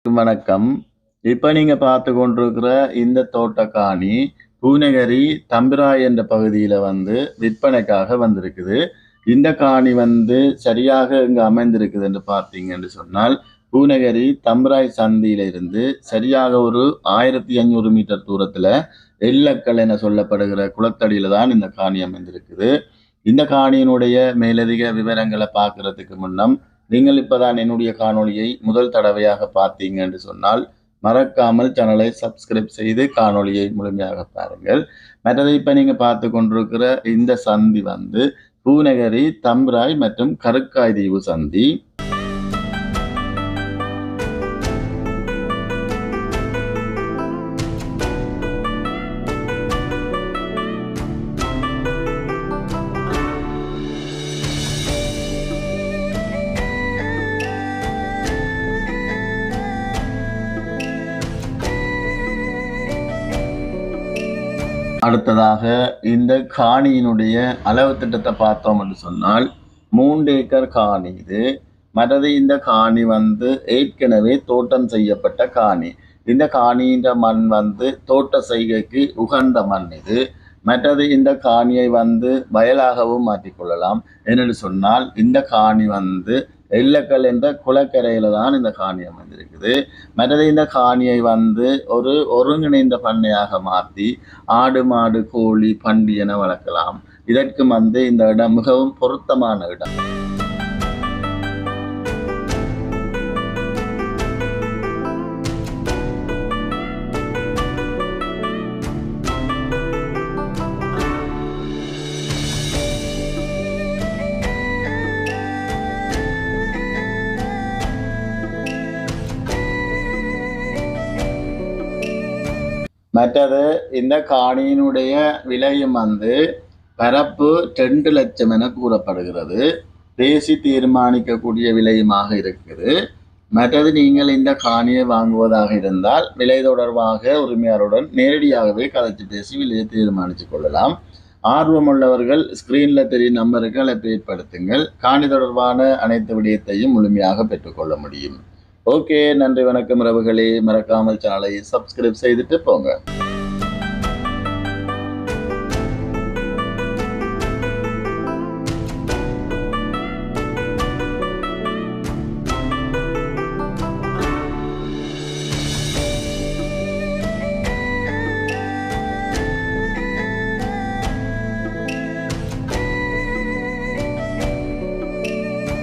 வணக்கம். இப்ப நீங்க பார்த்து கொண்டிருக்கிற இந்த தோட்டக்காணி பூநகரி தம்பிராய் என்ற பகுதியில விற்பனைக்காக வந்திருக்குது. இந்த காணி சரியாக இங்கு அமைந்திருக்குது என்று பார்த்தீங்கன்னு சொன்னால், பூநகரி தம்பிராய் சந்தியில இருந்து சரியாக ஒரு 1500 மீட்டர் தூரத்துல எல்லக்கல் என சொல்லப்படுகிற குளத்தடியில தான் இந்த காணி அமைந்திருக்குது. இந்த காணியினுடைய மேலதிக விவரங்களை பார்க்கறதுக்கு முன்னம் நீங்கள் இப்பதான் என்னுடைய காணொளியை முதல் தடவையாக பார்த்தீங்க என்று சொன்னால் மறக்காமல் சேனலை சப்ஸ்கிரைப் செய்து காணொளியை முழுமையாக பாருங்கள். மற்றது இப்ப நீங்க பார்த்து கொண்டிருக்கிற இந்த சந்தி பூநகரி தம்பிராய் மற்றும் கருக்காய் தீவு சந்தி. அடுத்ததாக இந்த காணியினுடைய அளவு திட்டத்தை பார்த்தோம் என்று சொன்னால் 3 ஏக்கர் காணி இது. மற்றது இந்த காணி ஏற்கனவே தோட்டம் செய்யப்பட்ட காணி. இந்த காணியின் மண் தோட்ட செய்கைக்கு உகந்த மண் இது. மற்றது இந்த காணியை வயலாகவும் மாற்றிக்கொள்ளலாம். என்னென்னு சொன்னால் இந்த காணி எல்லக்கல் என்ற குளக்கரையில தான் இந்த காணி அமைந்திருக்குது. மற்றது இந்த காணியை ஒரு ஒருங்கிணைந்த பண்ணையாக மாற்றி ஆடு மாடு கோழி பண்டி என வளர்க்கலாம். இதற்கு இந்த இடம் மிகவும் பொருத்தமான இடம். மற்றது இந்த காணியினுடைய விலையும் பரப்பு 2 லட்சம் என கூறப்படுகிறது. பேசி தீர்மானிக்கக்கூடிய விலையுமாக இருக்குது. மற்றது நீங்கள் இந்த காணியை வாங்குவதாக இருந்தால் விலை தொடர்பாக உரிமையாளருடன் நேரடியாகவே கதைச்சு பேசி விலையை தீர்மானித்துக் கொள்ளலாம். ஆர்வமுள்ளவர்கள் ஸ்கிரீன்ல தெரியும் நம்பருக்கு அழைப்பு ஏற்படுத்துங்கள். காணி தொடர்பான அனைத்து விடயத்தையும் முழுமையாக பெற்றுக்கொள்ள முடியும். ஓகே, நன்றி வணக்கம் உறவுகளே. மறக்காமல் சேனலை சப்ஸ்கிரைப் செய்துட்டு போங்க.